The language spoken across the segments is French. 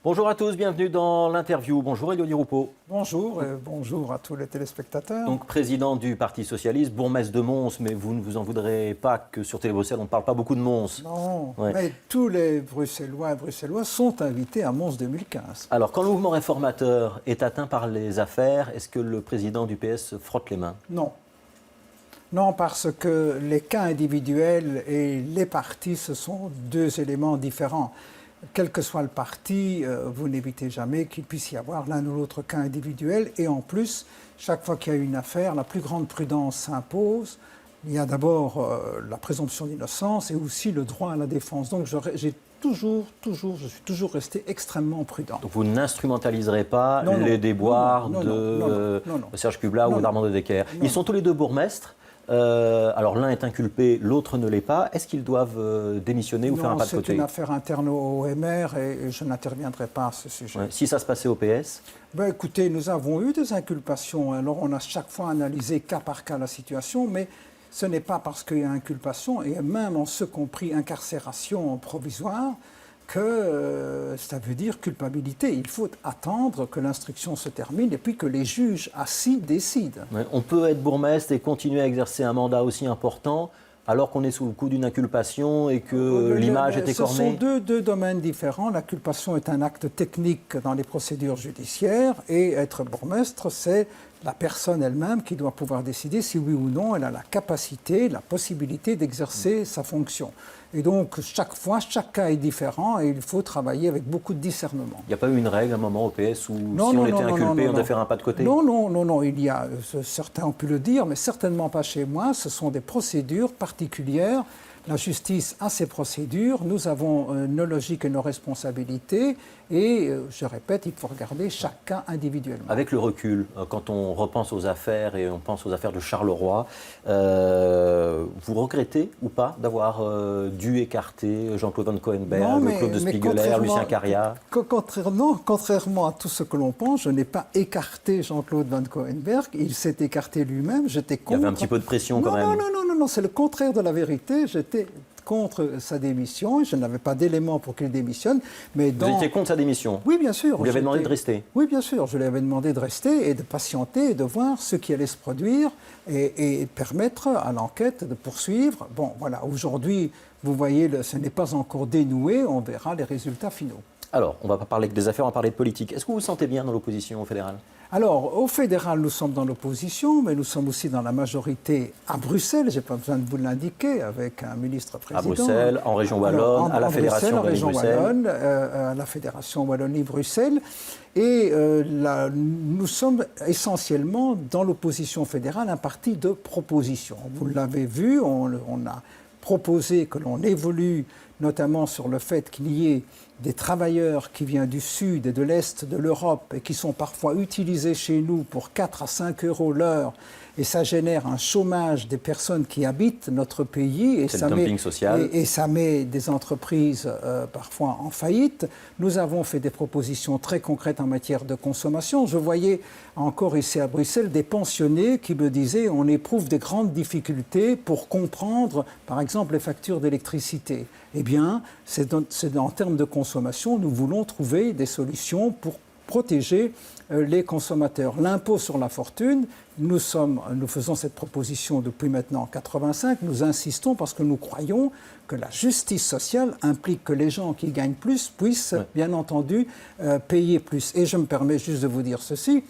Bonjour à tous, bienvenue dans l'interview. Bonjour Élodie Roupeau. Bonjour et bonjour à tous les téléspectateurs. Donc président du Parti Socialiste, bourgmestre de Mons, mais vous ne vous en voudrez pas que sur Télé Bruxelles on ne parle pas beaucoup de Mons. Non, mais tous les Bruxellois et Bruxelloises sont invités à Mons 2015. Alors quand le mouvement réformateur est atteint par les affaires, est-ce que le président du PS se frotte les mains? Non. Non, parce que les cas individuels et les partis, ce sont deux éléments différents. Quel que soit le parti, vous n'évitez jamais qu'il puisse y avoir l'un ou l'autre cas individuel. Et en plus, chaque fois qu'il y a une affaire, la plus grande prudence s'impose. Il y a d'abord la présomption d'innocence et aussi le droit à la défense. Donc je suis toujours resté extrêmement prudent. Donc vous n'instrumentaliserez pas les déboires de Serge Kubla ou d'Armand de Decker. Ils sont tous les deux bourgmestres. Alors l'un est inculpé, l'autre ne l'est pas. Est-ce qu'ils doivent démissionner ou faire un pas de côté? C'est une affaire interne au MR et je n'interviendrai pas à ce sujet. Si ça se passait au PS? Écoutez, nous avons eu des inculpations. Alors on a chaque fois analysé cas par cas la situation, mais ce n'est pas parce qu'il y a inculpation, et même en ce compris incarcération provisoire, que ça veut dire culpabilité. Il faut attendre que l'instruction se termine et puis que les juges assis décident. On peut être bourgmestre et continuer à exercer un mandat aussi important alors qu'on est sous le coup d'une inculpation et que l'image est écornée? Ce sont deux domaines différents. L'inculpation est un acte technique dans les procédures judiciaires et être bourgmestre, c'est la personne elle-même qui doit pouvoir décider si oui ou non elle a la capacité, la possibilité d'exercer sa fonction. Et donc, chaque fois, chaque cas est différent et il faut travailler avec beaucoup de discernement. Il n'y a pas eu une règle à un moment au PS où si on était inculpé, on devait faire un pas de côté? Non, il y a, certains ont pu le dire, mais certainement pas chez moi. Ce sont des procédures particulières. La justice a ses procédures, nous avons nos logiques et nos responsabilités et, je répète, il faut regarder chaque cas individuellement. Avec le recul, quand on repense aux affaires et on pense aux affaires de Charleroi, vous regrettez ou pas d'avoir dû écarter Jean-Claude Van Coenberg, Claude de Spiegeler, Lucien Carriat? Contrairement à tout ce que l'on pense, je n'ai pas écarté Jean-Claude Van Coenberg, il s'est écarté lui-même, j'étais contre. Il y avait un petit peu de pression quand même. Non, c'est le contraire de la vérité, j'étais contre sa démission, je n'avais pas d'éléments pour qu'il démissionne. Mais Vous étiez contre sa démission? Oui, bien sûr. Vous lui avez demandé de rester? Oui, bien sûr, je lui avais demandé de rester et de patienter et de voir ce qui allait se produire et permettre à l'enquête de poursuivre. Bon, voilà, aujourd'hui, vous voyez, ce n'est pas encore dénoué, on verra les résultats finaux. Alors, on ne va pas parler que des affaires, on va parler de politique. Est-ce que vous vous sentez bien dans l'opposition au fédéral? Alors, au fédéral, nous sommes dans l'opposition, mais nous sommes aussi dans la majorité à Bruxelles, je n'ai pas besoin de vous l'indiquer, avec un ministre-président. À Bruxelles, en région Wallonne, à la Fédération Wallonie-Bruxelles. À la Fédération Wallonie-Bruxelles. Et nous sommes essentiellement dans l'opposition fédérale, un parti de proposition. Vous l'avez vu, on a proposé que l'on évolue notamment sur le fait qu'il y ait des travailleurs qui viennent du sud et de l'est de l'Europe et qui sont parfois utilisés chez nous pour 4 à 5 euros l'heure. Et ça génère un chômage des personnes qui habitent notre pays. Et c'est le dumping social. Et ça met des entreprises parfois en faillite. Nous avons fait des propositions très concrètes en matière de consommation. Je voyais encore ici à Bruxelles des pensionnés qui me disaient on éprouve des grandes difficultés pour comprendre, par exemple, les factures d'électricité. Eh bien, c'est en termes de consommation, nous voulons trouver des solutions pour protéger les consommateurs. L'impôt sur la fortune, nous faisons cette proposition depuis maintenant 1985, nous insistons parce que nous croyons que la justice sociale implique que les gens qui gagnent plus puissent, bien entendu, payer plus. Et je me permets juste de vous dire ceci.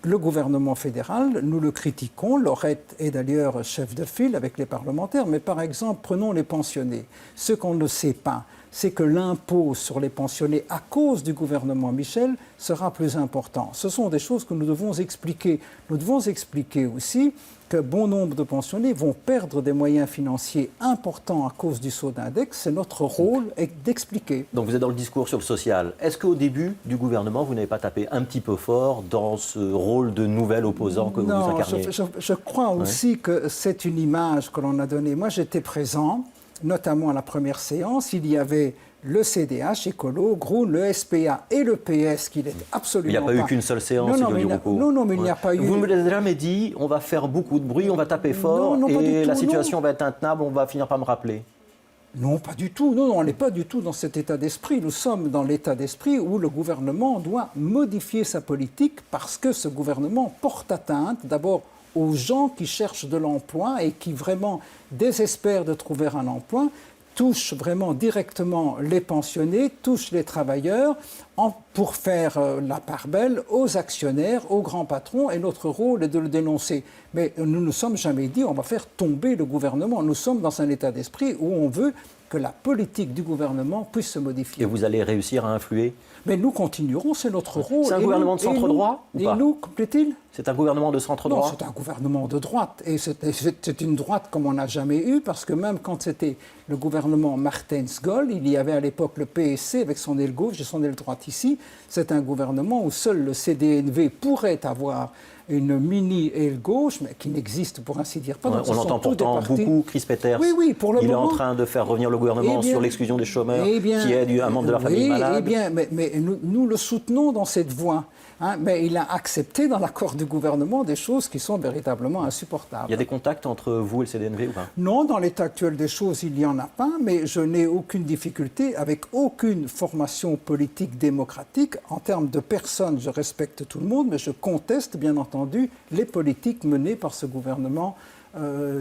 Le gouvernement fédéral, nous le critiquons, Laurette est d'ailleurs chef de file avec les parlementaires, mais par exemple, prenons les pensionnés. Ce qu'on ne sait pas, c'est que l'impôt sur les pensionnés, à cause du gouvernement Michel, sera plus important. Ce sont des choses que nous devons expliquer. Nous devons expliquer aussi que bon nombre de pensionnés vont perdre des moyens financiers importants à cause du saut d'index. C'est notre rôle d'expliquer. Donc vous êtes dans le discours sur le social. Est-ce qu'au début du gouvernement, vous n'avez pas tapé un petit peu fort dans ce rôle de nouvel opposant que vous incarnez? Je crois aussi que c'est une image que l'on a donnée. Moi, j'étais présent, notamment à la première séance. Il y avait le CDH, Écolo, Groen, le SPA et le PS, qui n'est absolument pas... Il n'y a pas eu qu'une seule séance, non, mais il n'y a pas eu... Vous ne me l'avez jamais dit, on va faire beaucoup de bruit, on va taper fort, et la situation va être intenable, on va finir par me rappeler. Non, pas du tout. Non, on n'est pas du tout dans cet état d'esprit. Nous sommes dans l'état d'esprit où le gouvernement doit modifier sa politique parce que ce gouvernement porte atteinte d'abord aux gens qui cherchent de l'emploi et qui vraiment désespèrent de trouver un emploi, touche vraiment directement les pensionnés, touche les travailleurs pour faire la part belle aux actionnaires, aux grands patrons, et notre rôle est de le dénoncer. Mais nous ne nous sommes jamais dit on va faire tomber le gouvernement. Nous sommes dans un état d'esprit où on veut que la politique du gouvernement puisse se modifier. Et vous allez réussir à influer? Mais nous continuerons, c'est notre rôle. C'est un gouvernement de centre-droit ou pas? Et nous, plaît-il? C'est un gouvernement de centre-droit? Non, c'est un gouvernement de droite. Et c'est une droite comme on n'a jamais eu, parce que même quand c'était le gouvernement Martens-Gold, il y avait à l'époque le PSC avec son aile gauche et son aile droite ici. C'est un gouvernement où seul le CDNV pourrait avoir une mini-aile gauche, mais qui n'existe pour ainsi dire pas. On entend pourtant beaucoup Chris Peters. Oui, pour le moment. Il est en train de faire revenir le gouvernement sur l'exclusion des chômeurs, qui est un membre de la famille malade. Eh bien, mais nous le soutenons dans cette voie. Hein, mais il a accepté dans l'accord du gouvernement des choses qui sont véritablement insupportables. Il y a des contacts entre vous et le CDNV ou pas? Non, dans l'état actuel des choses, il n'y en a pas, mais je n'ai aucune difficulté avec aucune formation politique démocratique. En termes de personnes, je respecte tout le monde, mais je conteste bien entendu les politiques menées par ce gouvernement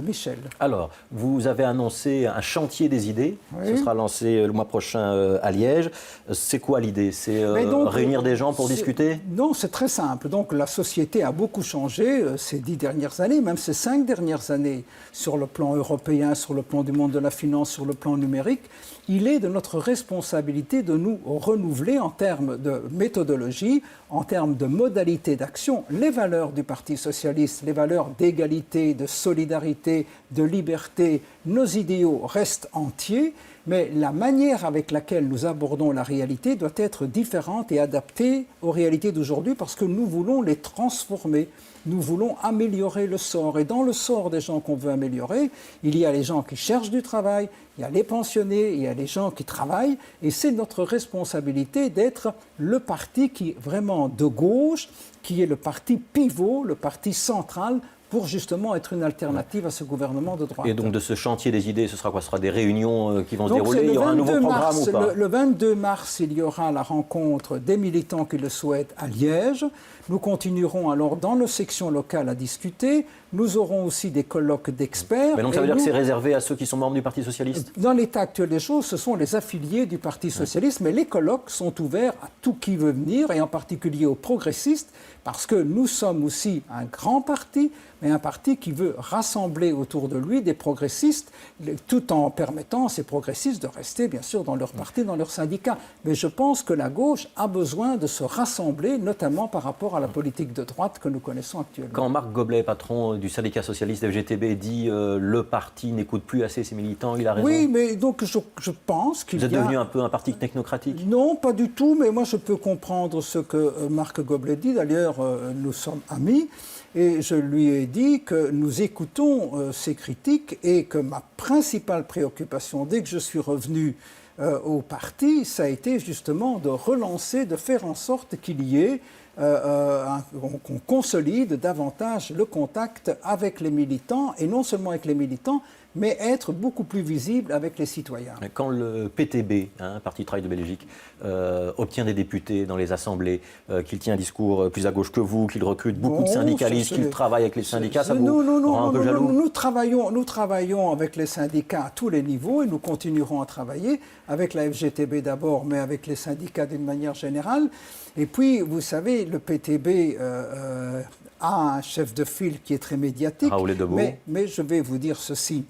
Michel. Alors, vous avez annoncé un chantier des idées. Oui. Ce sera lancé le mois prochain à Liège. C'est quoi l'idée? C'est réunir des gens pour discuter? Non, c'est très simple. Donc, la société a beaucoup changé ces 10 dernières années, même ces 5 dernières années, sur le plan européen, sur le plan du monde de la finance, sur le plan numérique. Il est de notre responsabilité de nous renouveler en termes de méthodologie, en termes de modalités d'action. Les valeurs du Parti socialiste, les valeurs d'égalité, de solidarité, de liberté, nos idéaux restent entiers, mais la manière avec laquelle nous abordons la réalité doit être différente et adaptée aux réalités d'aujourd'hui parce que nous voulons les transformer. Nous voulons améliorer le sort. Et dans le sort des gens qu'on veut améliorer, il y a les gens qui cherchent du travail, il y a les pensionnés, il y a les gens qui travaillent. Et c'est notre responsabilité d'être le parti qui est vraiment de gauche, qui est le parti pivot, le parti central, pour justement être une alternative à ce gouvernement de droite. Et donc de ce chantier des idées, ce sera quoi? Ce sera des réunions qui vont se dérouler? Il y aura un nouveau programme ou pas? Le 22 mars, il y aura la rencontre des militants qui le souhaitent à Liège. Nous continuerons alors dans nos sections locales à discuter. Nous aurons aussi des colloques d'experts. Mais donc ça veut dire que c'est réservé à ceux qui sont membres du Parti socialiste? Dans l'état actuel des choses, ce sont les affiliés du Parti socialiste, mais les colloques sont ouverts à tout qui veut venir, et en particulier aux progressistes, parce que nous sommes aussi un grand parti, mais un parti qui veut rassembler autour de lui des progressistes, tout en permettant à ces progressistes de rester, bien sûr, dans leur parti, dans leur syndicat. Mais je pense que la gauche a besoin de se rassembler, notamment par rapport à la politique de droite que nous connaissons actuellement. Quand Marc Goblet, patron du syndicat socialiste FGTB, dit le parti n'écoute plus assez ses militants, il a raison? Oui, mais donc je pense qu'il y a... Vous êtes devenu un peu un parti technocratique? Non, pas du tout, mais moi je peux comprendre ce que Marc Goblet dit. D'ailleurs, nous sommes amis. Et je lui ai dit que nous écoutons ces critiques et que ma principale préoccupation, dès que je suis revenu au parti, ça a été justement de relancer, de faire en sorte qu'il y ait, qu'on consolide davantage le contact avec les militants, et non seulement avec les militants, mais être beaucoup plus visible avec les citoyens. Quand le PTB, Parti Travail de Belgique, obtient des députés dans les assemblées, qu'il tient un discours plus à gauche que vous, qu'il recrute beaucoup de syndicalistes, qu'il travaille avec les syndicats, ça vous rend un peu jaloux? Nous travaillons avec les syndicats à tous les niveaux et nous continuerons à travailler avec la FGTB d'abord, mais avec les syndicats d'une manière générale. Et puis, vous savez, le PTB a un chef de file qui est très médiatique, mais je vais vous dire ceci.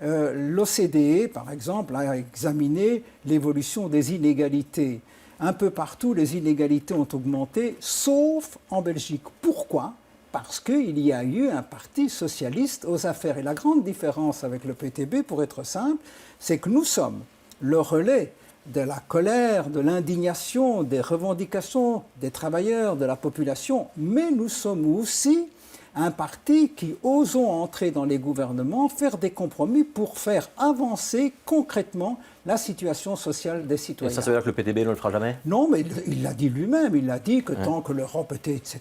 L'OCDE, par exemple, a examiné l'évolution des inégalités. Un peu partout, les inégalités ont augmenté, sauf en Belgique. Pourquoi? Parce qu'il y a eu un parti socialiste aux affaires. Et la grande différence avec le PTB, pour être simple, c'est que nous sommes le relais de la colère, de l'indignation, des revendications des travailleurs, de la population, mais nous sommes aussi un parti qui osons entrer dans les gouvernements, faire des compromis pour faire avancer concrètement la situation sociale des citoyens. Et ça veut dire que le PTB ne le fera jamais? Non, mais il l'a dit lui-même. Il a dit que tant que l'Europe était, etc.,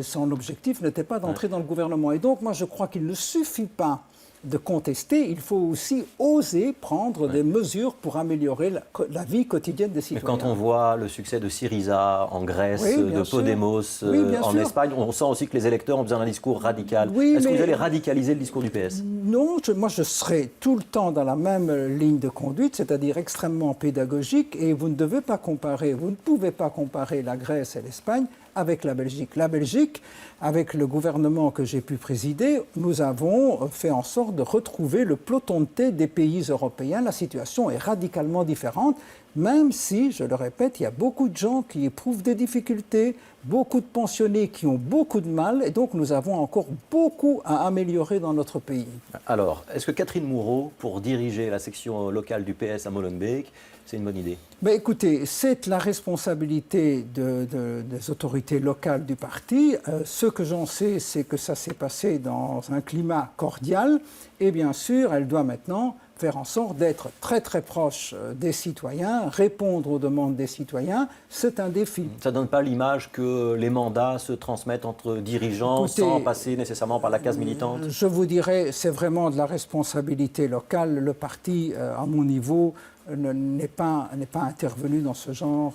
son objectif n'était pas d'entrer dans le gouvernement. Et donc, moi, je crois qu'il ne suffit pas de contester, il faut aussi oser prendre des mesures pour améliorer la vie quotidienne des citoyens. Mais quand on voit le succès de Syriza en Grèce, de Podemos en Espagne, on sent aussi que les électeurs ont besoin d'un discours radical. Est-ce que vous allez radicaliser le discours du PS? Non, moi je serai tout le temps dans la même ligne de conduite, c'est-à-dire extrêmement pédagogique, et vous ne devez pas comparer, vous ne pouvez pas comparer la Grèce et l'Espagne avec la Belgique. La Belgique, avec le gouvernement que j'ai pu présider, nous avons fait en sorte de retrouver le peloton de tête des pays européens. La situation est radicalement différente, même si, je le répète, il y a beaucoup de gens qui éprouvent des difficultés, beaucoup de pensionnés qui ont beaucoup de mal, et donc nous avons encore beaucoup à améliorer dans notre pays. Alors, est-ce que Catherine Mourot, pour diriger la section locale du PS à Molenbeek, c'est une bonne idée? Écoutez, c'est la responsabilité des autorités locales du parti. Ce que j'en sais, c'est que ça s'est passé dans un climat cordial. Et bien sûr, elle doit maintenant faire en sorte d'être très très proche des citoyens, répondre aux demandes des citoyens. C'est un défi. Ça ne donne pas l'image que les mandats se transmettent entre dirigeants sans passer nécessairement par la case militante? Je vous dirais, c'est vraiment de la responsabilité locale. Le parti, à mon niveau, n'est pas intervenu dans ce genre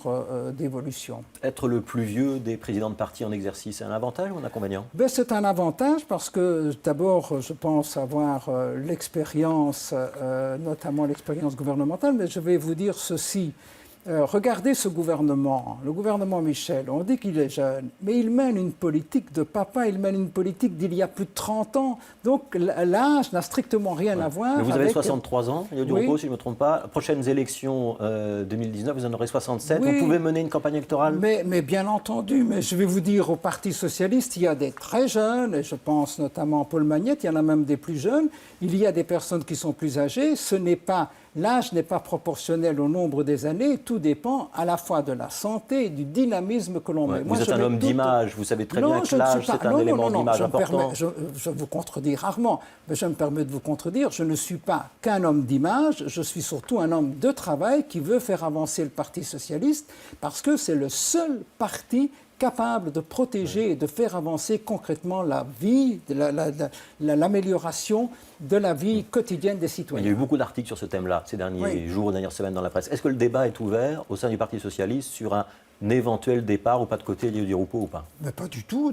d'évolution. Être le plus vieux des présidents de parti en exercice, c'est un avantage ou un inconvénient? C'est un avantage parce que d'abord, je pense avoir l'expérience, notamment l'expérience gouvernementale, mais je vais vous dire ceci. Regardez ce gouvernement, le gouvernement Michel, on dit qu'il est jeune, mais il mène une politique de papa, il mène une politique d'il y a plus de 30 ans. Donc l'âge n'a strictement rien à voir. Mais vous avez 63 ans, il y a du repos, si je ne me trompe pas. Prochaines élections 2019, vous en aurez 67. Vous pouvez mener une campagne électorale? Mais bien entendu, mais je vais vous dire, au Parti socialiste, il y a des très jeunes, et je pense notamment à Paul Magnette, il y en a même des plus jeunes. Il y a des personnes qui sont plus âgées. L'âge n'est pas proportionnel au nombre des années, tout dépend à la fois de la santé et du dynamisme que l'on met. Vous êtes un homme d'image, vous savez très bien que l'âge, c'est un élément d'image important. Je vous contredis rarement, mais je me permets de vous contredire. Je ne suis pas qu'un homme d'image, je suis surtout un homme de travail qui veut faire avancer le Parti socialiste parce que c'est le seul parti capable de protéger et de faire avancer concrètement la vie, l'amélioration de la vie quotidienne des citoyens. Il y a eu beaucoup d'articles sur ce thème-là ces derniers jours, dernières semaines dans la presse. Est-ce que le débat est ouvert au sein du Parti socialiste sur un éventuel départ ou pas de côté Di Rupo ou pas? Mais pas du tout.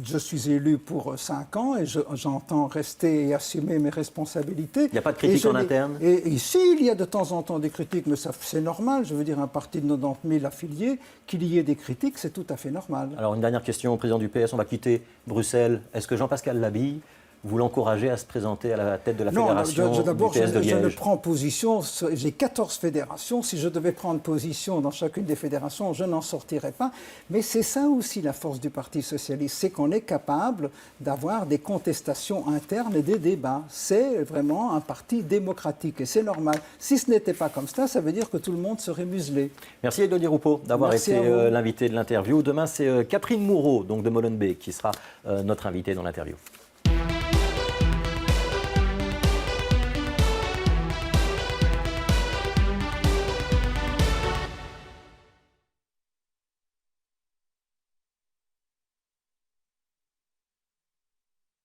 Je suis élu pour 5 ans et j'entends rester et assumer mes responsabilités. Il n'y a pas de critique en interne? Et ici, il y a de temps en temps des critiques, mais c'est normal. Je veux dire, un parti de 90 000 affiliés, qu'il y ait des critiques, c'est tout à fait normal. Alors, une dernière question au président du PS. On va quitter Bruxelles. Est-ce que Jean-Pascal Labille, vous l'encouragez à se présenter à la tête de la fédération du PS de Liège? D'abord, je ne prends position. J'ai 14 fédérations. Si je devais prendre position dans chacune des fédérations, je n'en sortirais pas. Mais c'est ça aussi la force du Parti socialiste, c'est qu'on est capable d'avoir des contestations internes et des débats. C'est vraiment un parti démocratique et c'est normal. Si ce n'était pas comme ça veut dire que tout le monde serait muselé. Merci Edouard Di Rupo d'avoir été l'invité de l'interview. Demain, c'est Catherine Mourot, donc de Molenbeek, qui sera notre invitée dans l'interview.